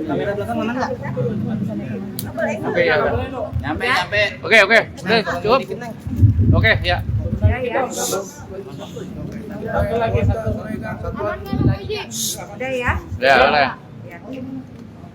Kamera belakang mana enggak? Oke ya. Nyampe. Oke, udah cukup. Oke ya. Ya. Udah ya? Ya, boleh.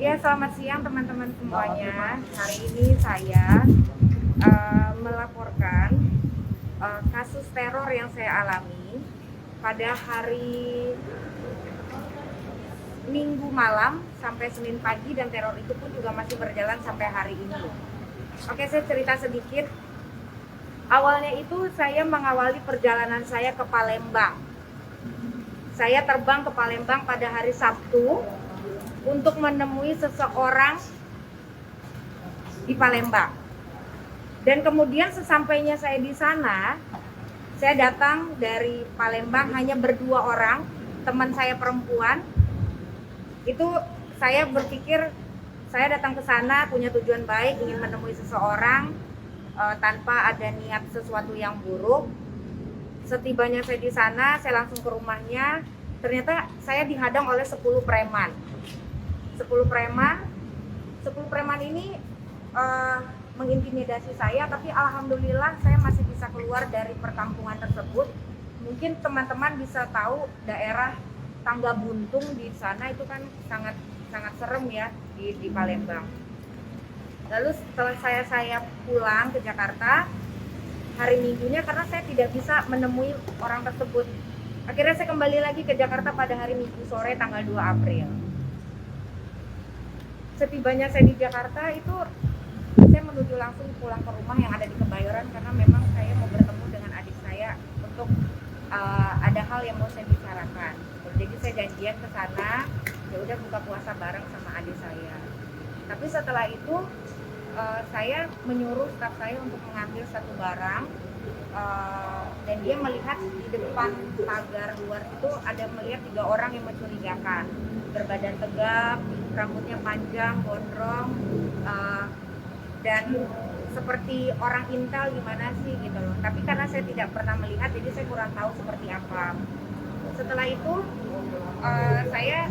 Ya, selamat siang teman-teman semuanya. Hari ini saya melaporkan kasus teror yang saya alami pada hari Minggu malam sampai Senin pagi, dan teror itu pun juga masih berjalan sampai hari ini. Oke, saya cerita sedikit. Awalnya itu saya mengawali perjalanan saya ke Palembang. Saya terbang ke Palembang pada hari Sabtu untuk menemui seseorang di Palembang. Dan kemudian sesampainya saya di sana, saya datang dari Palembang hanya berdua orang, teman saya perempuan. Itu saya berpikir saya datang ke sana punya tujuan baik, ingin menemui seseorang tanpa ada niat sesuatu yang buruk. Setibanya saya di sana, saya langsung ke rumahnya. Ternyata saya dihadang oleh 10 preman. 10 preman ini mengintimidasi saya, tapi alhamdulillah saya masih bisa keluar dari perkampungan tersebut. Mungkin teman-teman bisa tahu daerah Tangga Buntung di sana itu kan sangat serem ya di Palembang. Lalu setelah saya pulang ke Jakarta hari Minggunya, karena saya tidak bisa menemui orang tersebut, akhirnya saya kembali lagi ke Jakarta pada hari Minggu sore tanggal 2 April. Setibanya saya di Jakarta itu saya menuju langsung pulang ke rumah yang ada di Kebayoran, karena memang saya mau bertemu dengan adik saya untuk ada hal yang mau saya bicarakan. Jadi saya janjian ke sana, ya udah buka puasa bareng sama adik saya. Tapi setelah itu saya menyuruh staf saya untuk mengambil satu barang, dan dia melihat di depan pagar luar itu ada melihat 3 orang yang mencurigakan, berbadan tegap, rambutnya panjang, gondrong, dan seperti orang intel gimana sih gitu loh. Tapi karena saya tidak pernah melihat, jadi saya kurang tahu seperti apa. Setelah itu saya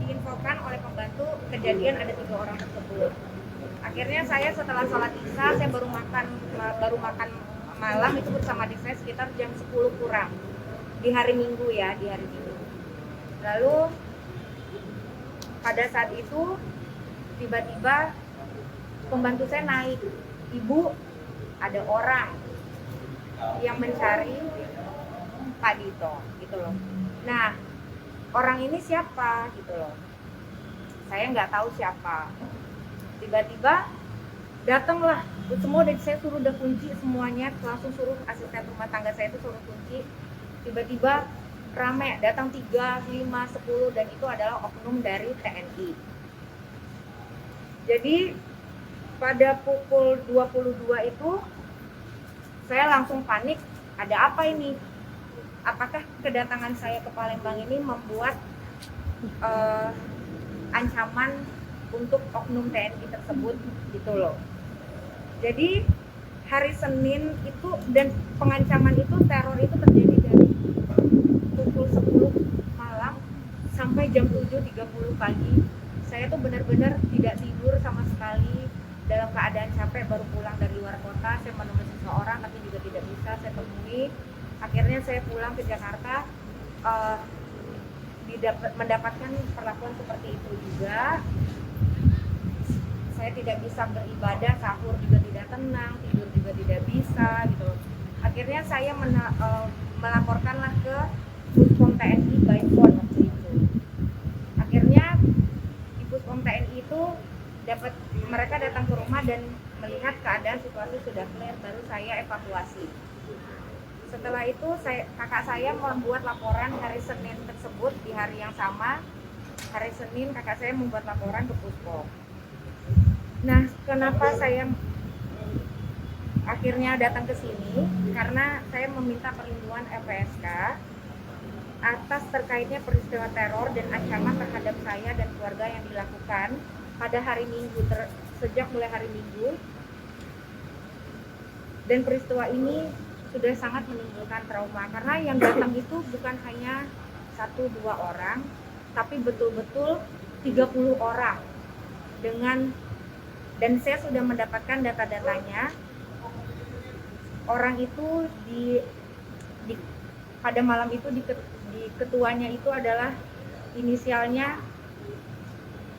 diinfokan oleh pembantu kejadian ada 3 orang tersebut. Akhirnya saya setelah sholat isya, saya baru makan malam itu bersama adik saya sekitar jam 10 kurang di hari Minggu ya, di hari Minggu. Lalu pada saat itu tiba-tiba pembantu saya naik, "Ibu, ada orang yang mencari Pak Dito," gitu loh. Nah, orang ini siapa gitu loh. Saya nggak tahu siapa. Tiba-tiba datanglah semua, dan saya suruh udah kunci semuanya, langsung suruh asisten rumah tangga saya itu suruh kunci. Tiba-tiba rame, datang 3, 5, 10, dan itu adalah oknum dari TNI. Jadi pada pukul 22 itu saya langsung panik, ada apa ini? Apakah kedatangan saya ke Palembang ini membuat ancaman untuk oknum TNI tersebut gitu loh. Jadi hari Senin itu, dan pengancaman itu, teror itu terjadi dari pukul 10 malam sampai jam 7.30 pagi. Saya tuh benar-benar tidak tidur sama sekali, dalam keadaan capek, baru pulang dari luar kota. Saya menemui seseorang tapi juga tidak bisa saya temui. Akhirnya saya pulang ke Jakarta, mendapatkan perlakuan seperti itu juga. Saya tidak bisa beribadah, sahur juga tidak tenang, tidur juga tidak bisa gitu. Akhirnya saya melaporkanlah ke Puspom TNI by phone waktu itu. Akhirnya di Puspom TNI itu mereka datang ke rumah dan melihat keadaan situasi sudah clear, baru saya evakuasi. Setelah itu kakak saya membuat laporan hari Senin tersebut di hari yang sama. Hari Senin kakak saya membuat laporan ke Puspom. Nah, kenapa saya akhirnya datang ke sini? Karena saya meminta perlindungan LPSK atas terkaitnya peristiwa teror dan ancaman terhadap saya dan keluarga yang dilakukan pada hari Minggu, sejak mulai hari Minggu, dan peristiwa ini sudah sangat menimbulkan trauma karena yang datang itu bukan hanya 1-2 orang, tapi betul-betul 30 orang dan saya sudah mendapatkan data-datanya. Orang itu pada malam itu di ketuanya itu adalah inisialnya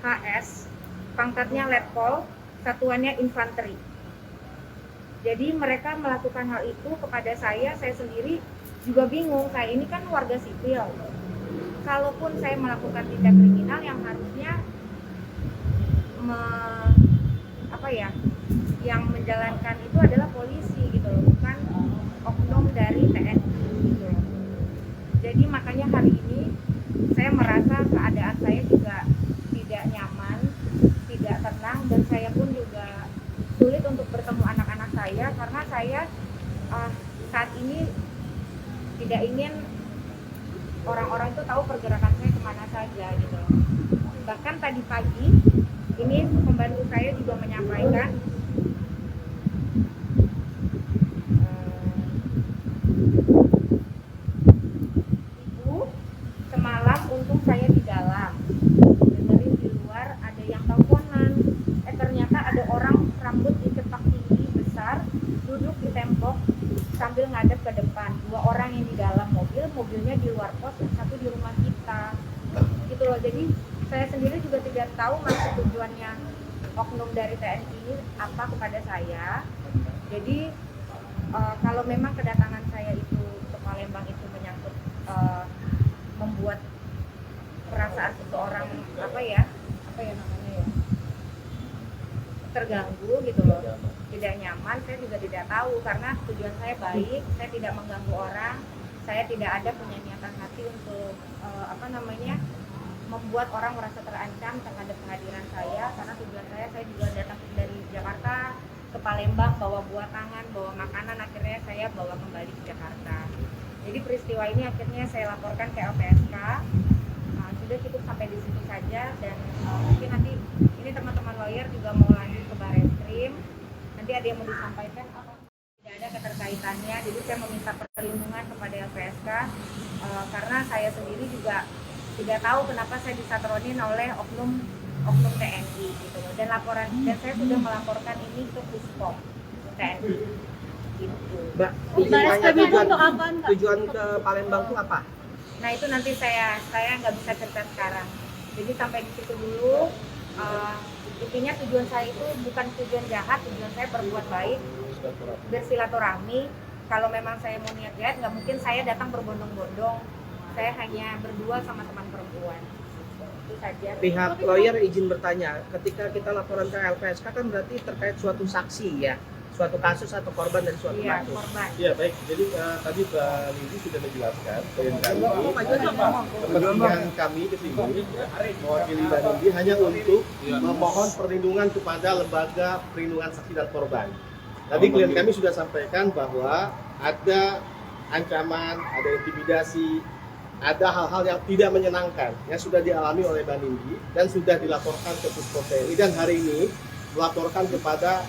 HS, pangkatnya letkol, satuannya infanteri. Jadi mereka melakukan hal itu kepada saya sendiri juga bingung. Saya ini kan warga sipil. Kalaupun saya melakukan tindak kriminal yang harusnya yang menjalankan itu adalah polisi gitu loh, bukan oknum dari TNI gitu loh. Jadi makanya hari ini saya merasa keadaan saya juga tidak nyaman, tidak tenang, dan saya pun juga sulit untuk bertemu anak-anak saya karena saya saat ini tidak ingin orang-orang itu tahu pergerakan saya kemana saja gitu loh. Bahkan tadi pagi ini pembantu saya juga menyampaikan Ibu, semalam untung saya di dalam dengerin di luar ada yang teleponan, ternyata ada orang rambut dicepak tinggi besar duduk di tembok sambil ngadep ke depan. 2 orang yang di dalam mobilnya di luar pos, yang satu di rumah kita gitu loh. Jadi saya sendiri juga tidak tahu maksud tujuannya oknum dari TNI ini apa kepada saya. Jadi kalau memang kedatangan saya itu ke Palembang itu menyangkut membuat perasaan seseorang terganggu gitu loh, tidak nyaman, saya juga tidak tahu karena tujuan saya baik, saya tidak mengganggu orang, saya tidak ada punya niatan hati untuk membuat orang merasa terancam terhadap kehadiran saya, karena tujuan saya juga datang dari Jakarta ke Palembang bawa buah tangan, bawa makanan, akhirnya saya bawa kembali ke Jakarta. Jadi peristiwa ini akhirnya saya laporkan ke LPSK. Sudah cukup sampai di situ saja, dan mungkin nanti ini teman-teman lawyer juga mau lanjut ke Barreskrim. Nanti ada yang mau disampaikan apa? Tidak ada keterkaitannya, jadi saya meminta perlindungan kepada LPSK karena saya sendiri juga tidak tahu kenapa saya disatronin oleh oknum TNI gitu loh. Dan saya sudah melaporkan ini ke Puspom TNI gitu. Mbak, tujuan ke Palembang itu apa? Nah itu nanti saya nggak bisa cerita sekarang. Jadi sampai di situ dulu. Intinya tujuan saya itu bukan tujuan jahat, tujuan saya berbuat baik, bersilaturahmi. Kalau memang saya mau niat jahat, nggak mungkin saya datang berbondong-bondong. Saya hanya berdua sama teman perempuan. Itu saja. Pihak lawyer izin bertanya, ketika kita laporan ke LPSK kan berarti terkait suatu saksi ya, suatu kasus atau korban dari suatu kasus. Korban. Iya baik, jadi tadi Mbak Lindi sudah menjelaskan klien kami, kepentingan kami ke sini mewakili Mbak Lindi hanya untuk memohon perlindungan kepada lembaga perlindungan saksi dan korban. Tadi klien kami sudah sampaikan bahwa ada ancaman, ada intimidasi, ada hal-hal yang tidak menyenangkan yang sudah dialami oleh Mbak Lindi dan sudah dilaporkan ke Puspom TNI, dan hari ini melaporkan kepada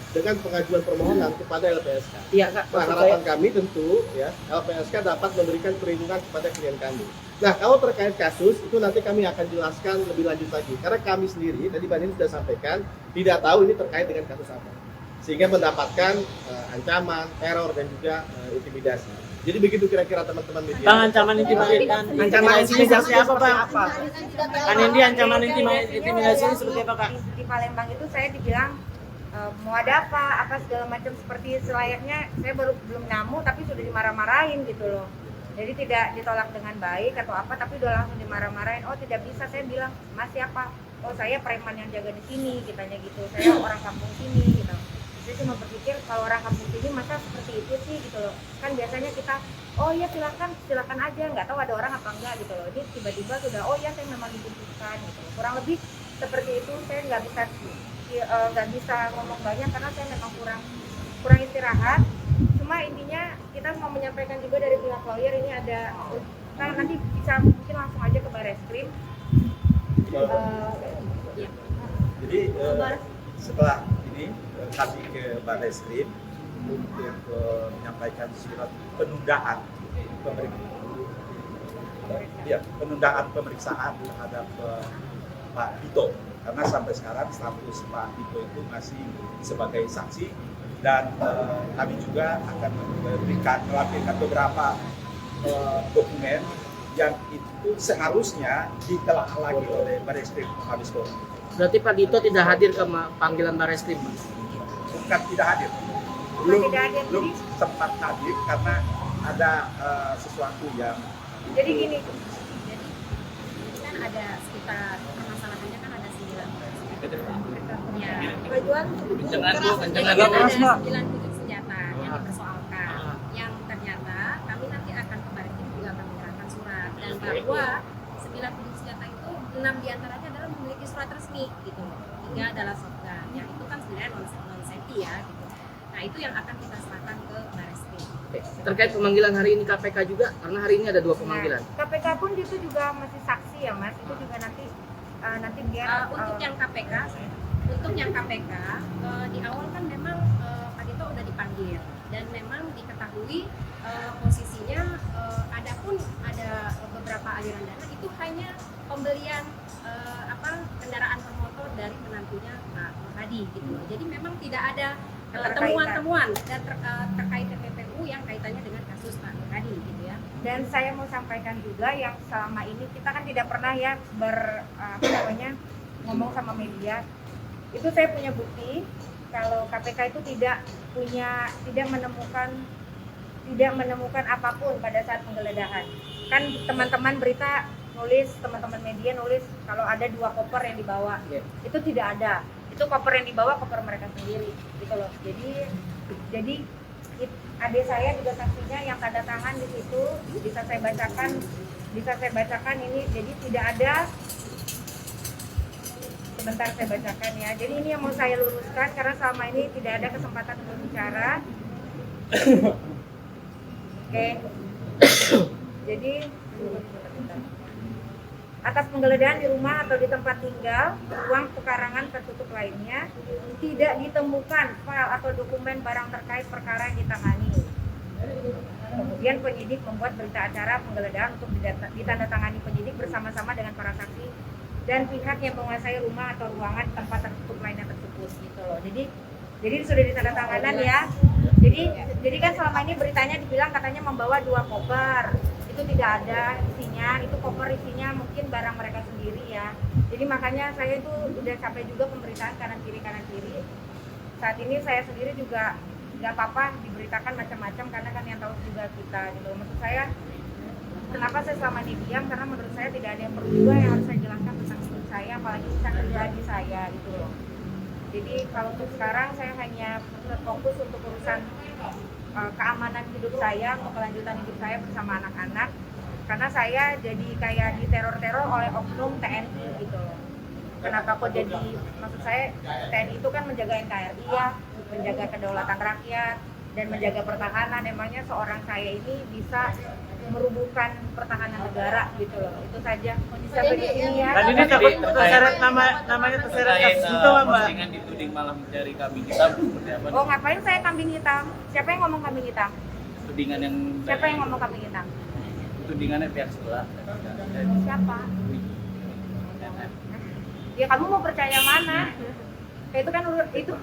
dengan pengajuan permohonan kepada LPSK. Iya, Kak. Nah, harapan kami tentu ya LPSK dapat memberikan perlindungan kepada klien kami. Nah, kalau terkait kasus itu nanti kami akan jelaskan lebih lanjut lagi, karena kami sendiri tadi Mbak Lindi sudah sampaikan tidak tahu ini terkait dengan kasus apa, sehingga mendapatkan ancaman, teror, dan juga intimidasi. Jadi begitu kira-kira teman-teman media. Bang, ancaman intimidasi apa, Bang? Kan ini ancaman intimidasi seperti apa, Kak? Di Palembang itu saya dibilang mau ada apa segala macam, seperti selayaknya saya belum namu tapi sudah dimarah-marahin gitu loh. Jadi tidak ditolak dengan baik atau apa, tapi udah langsung dimarah-marahin. Oh tidak bisa, saya bilang Mas siapa? Oh saya preman yang jaga di sini, kitanya gitu. Saya orang kampung sini gitu. Saya cuma berpikir kalau orang kampung sini masa seperti itu sih gitu loh. Kan biasanya kita oh ya silakan aja, nggak tahu ada orang apa enggak gitu loh. Ini tiba-tiba sudah oh ya saya memang dibutuhkan gitu. Kurang lebih seperti itu. Saya nggak bisa ngomong banyak karena saya memang kurang istirahat. Cuma intinya kita mau menyampaikan juga dari pihak lawyer ini ada, nah nanti bisa mungkin langsung aja ke Barreskrim. Ya. Jadi setelah ini kami ke Barreskrim untuk menyampaikan surat penundaan pemeriksaan terhadap Pak Dito, karena sampai sekarang status Pak Dito itu masih sebagai saksi, dan kami juga akan melampirkan beberapa dokumen yang itu seharusnya ditelah lagi oleh Barreskrim Mabes Polri. Berarti Pak Dito tidak hadir ke panggilan Barreskrim, Pak? Bukan tidak hadir, belum sempat hadir karena ada sesuatu yang. Jadi gini, kan ada sekitar permasalahannya kan ada 9 ya. Kencengan Bu, kencengan. Ada 9 titik senjata yang dipersoalkan. Yang ternyata kami nanti akan ke Barreskrim juga akan menyerahkan surat, dan bahwa 9 titik senjata itu 6 diantaranya adalah memiliki surat resmi gitu. 3 adalah shotgun. Yang itu kan sebenarnya non safety ya gitu. Nah, itu yang akan kita serahkan ke Barreskrim. Terkait pemanggilan hari ini KPK juga, karena hari ini ada 2 pemanggilan. Nah, KPK pun itu juga masih saksi ya Mas, itu juga nanti dia untuk yang KPK di awal kan memang Pak Dito udah dipanggil, dan memang diketahui posisinya ada beberapa aliran dana itu hanya pembelian kendaraan bermotor dari menantunya Pak Hadi gitu. Jadi memang tidak ada temuan-temuan dan terkait TPPU yang kaitannya dengan kasus Pak Hadi gitu ya. Dan saya mau sampaikan juga yang selama ini kita kan tidak pernah ya ngomong sama media. Itu saya punya bukti kalau KPK itu tidak menemukan apapun pada saat penggeledahan. Kan teman-teman berita nulis, teman-teman media nulis kalau ada 2 koper yang dibawa. Itu tidak ada. Itu koper yang dibawa koper mereka sendiri gitu loh. Jadi adik saya juga saksinya yang tanda tangan di situ, bisa saya bacakan ini. Jadi tidak ada, sebentar saya bacakan ya. Jadi ini yang mau saya luruskan karena selama ini tidak ada kesempatan untuk bicara. Oke. Jadi atas penggeledahan di rumah atau di tempat tinggal, ruang pekarangan tertutup lainnya, tidak ditemukan file atau dokumen barang terkait perkara yang ditangani. Kemudian penyidik membuat berita acara penggeledahan untuk ditandatangani penyidik bersama-sama dengan para saksi dan pihak yang menguasai rumah atau ruangan tempat tertutup lainnya tersebut gitu loh. Jadi sudah ditandatanganan ya. Jadi kan selama ini beritanya dibilang katanya membawa 2 koper. Itu tidak ada isinya, itu koper isinya mungkin barang mereka sendiri ya. Jadi makanya saya itu udah capek juga pemberitaan kanan kiri. Saat ini saya sendiri juga nggak apa-apa diberitakan macam-macam karena kan yang tahu juga kita gitu. Maksud saya kenapa saya selama ini diam, karena menurut saya tidak ada yang perlu juga yang harus saya jelaskan tentang hidup saya, apalagi tentang pribadi saya gitu loh. Jadi kalau untuk sekarang saya hanya fokus untuk urusan keamanan hidup saya, untuk kelanjutan hidup saya bersama anak-anak, karena saya jadi kayak diteror-teror oleh oknum TNI gitu loh. Kenapa kok jadi, maksud saya TNI itu kan menjaga NKRI ya, menjaga kedaulatan rakyat dan menjaga pertahanan. Emangnya seorang saya ini bisa merubuhkan pertahanan negara gitu loh. Itu saja. Sampai di sini ya. Dan ini takut terseret namanya terseret kasus itu Mbak. Postingan dituding malah mencari kambing hitam seperti apa? Oh, ngapain saya kambing hitam? Siapa yang ngomong kambing hitam? Tudingan yang Siapa yang ngomong kambing hitam? tudingannya pihak sebelah. Siapa? Ya kamu mau percaya mana? Itu kan itu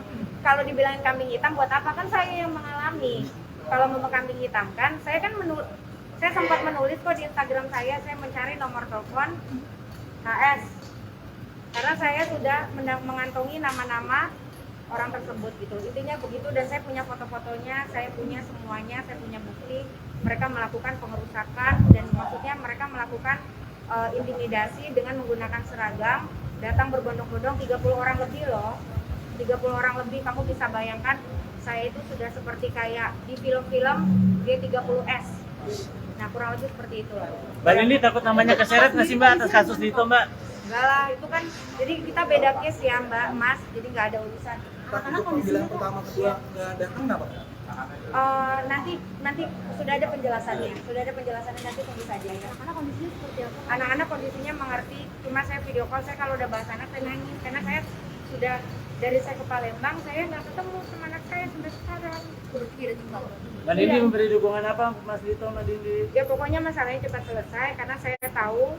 kalau dibilangin kambing hitam buat apa, kan saya yang mengalami. Kalau mau kambing hitam kan, saya kan saya sempat menulis kok di Instagram saya mencari nomor telepon HS. Karena saya sudah mengantongi nama-nama orang tersebut gitu. Intinya begitu, dan saya punya foto-fotonya, saya punya semuanya, saya punya bukti. Mereka melakukan pengerusakan dan maksudnya mereka melakukan intimidasi dengan menggunakan seragam, datang berbondong-bondong 30 orang lebih loh. 30 orang lebih, kamu bisa bayangkan saya itu sudah seperti kayak di film-film G30S. Nah kurang lebih seperti itu lah. Mbak Nindi takut namanya keseret nggak sih Mbak atas kasus itu Mbak? Enggak lah, itu kan jadi kita beda case ya Mbak, Mas, jadi nggak ada urusan. Karena panggilan pertama kedua nggak datang kenapa? Nanti sudah ada penjelasannya, nanti tunggu saja ya. Anak kondisinya seperti apa? Anak-anak kondisinya mengerti, cuma saya video call, saya kalau udah bahas anak saya nangis karena saya sudah dari saya ke Palembang, saya nggak ketemu sama anak saya sampai sekarang. Mbak Nindi memberi dukungan apa Mas Dito, Mbak Nindi? Ya pokoknya masalahnya cepat selesai karena saya tahu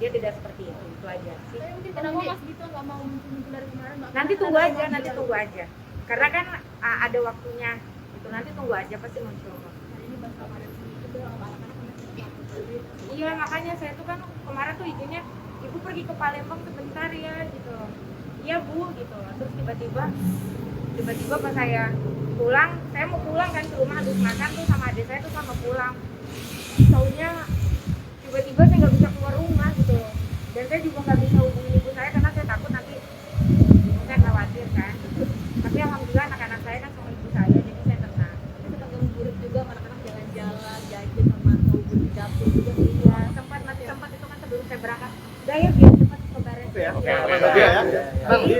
dia tidak seperti itu aja sih. Kenapa Mas Dito nggak mau muncul dari kemarin? Mbak? Nanti tunggu aja. Karena kan ada waktunya. Itu nanti tunggu aja pasti muncul. Iya makanya saya tuh kan kemarin tuh izinnya ibu pergi ke Palembang sebentar ya gitu. Iya bu gitu. Terus tiba-tiba pas saya pulang, saya mau pulang kan ke rumah habis makan tuh sama adik saya tuh sama pulang. Taunya tiba-tiba saya nggak bisa keluar rumah gitu. Dan saya juga nggak bisa hubungin ibu saya karena saya takut nanti saya khawatir kan. Tapi alhamdulillah anak-anak saya kan sama ibu saya jadi saya tenang. Kita ngabuburit juga anak-anak jalan-jalan, jajan sama ngabuburit di dapur juga. Iya sempat itu kan sebelum saya berangkat. Udah ya biar cepat kebaran. Oke, Jadi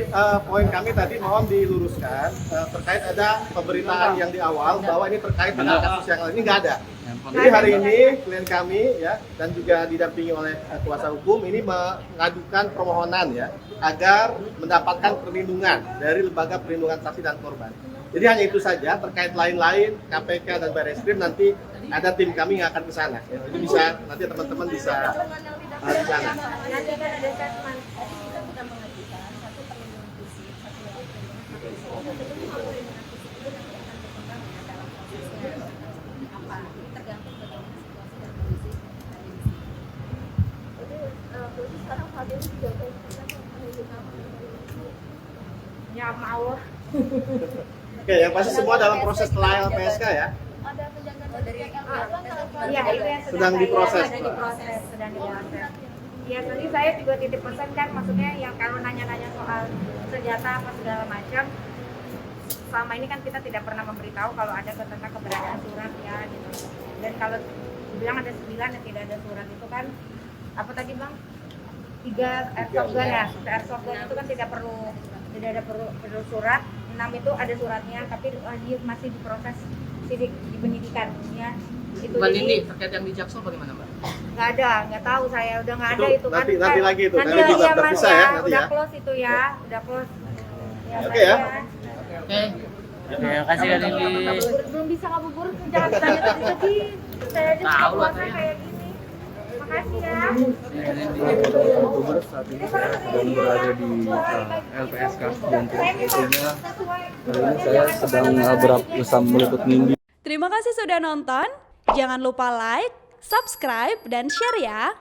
poin kami tadi mohon diluruskan terkait ada pemberitaan yang di awal bahwa ini terkait dengan kasus yang lain. Ini nggak ada. Jadi hari ini klien kami ya dan juga didampingi oleh kuasa hukum ini mengajukan permohonan ya agar mendapatkan perlindungan dari Lembaga Perlindungan Saksi dan Korban. Jadi hanya itu saja, terkait lain-lain KPK dan Barreskrim nanti ada tim kami yang akan ke sana. Ya. Jadi bisa nanti teman-teman bisa di sana. Nanti kan ada statement. Kita sudah mengajukan satu perlindungan fisik, satu lagi perlindungan fisik. Kalau perlindungan fisik itu nanti akan berkembang ya dalam prosesnya apa. Ini tergantung bagaimana situasi dan kondisi dari di sini. Jadi berarti sekarang Fadil juga perlindungan Ya Allah. Oke, yang pasti semua dalam proses trial PSK ya. ada penjagaan dari LPS. Iya itu yang Sedang diproses, sedang Pak. diproses. Iya tadi saya juga titip pesan kan maksudnya yang kalau nanya-nanya soal senjata apa segala macam selama ini kan kita tidak pernah memberitahu kalau ada tentang keberadaan surat ya gitu. Dan kalau bilang ada 9 dan tidak ada surat itu kan apa tadi Bang? 3 airsoft gun ya. Airsoft gun itu kan tidak ada perlu surat. 6 itu ada suratnya tapi dia masih diproses sidik di penyidikan ya. Itu Mbak jadi Nindi, terkait yang di Jaksel bagaimana Mbak? nggak tahu saya udah nggak ada itu kan Nanti lagi itu, nanti nanti juga ya Mas terpisah ya, ya nanti udah ya. close itu ya udah close ya, Oke ya. Oke. Terima kasih Kak Nindi. belum bisa ngabuburit jangan tanya tadi saya aja buka puasa kayak gini makasih ya YouTuber saat ini saya sedang berada di LPSK dan tentunya kali ini saya sedang bersama meliput Nindi. Terima kasih sudah nonton. Jangan lupa like, subscribe, dan share ya.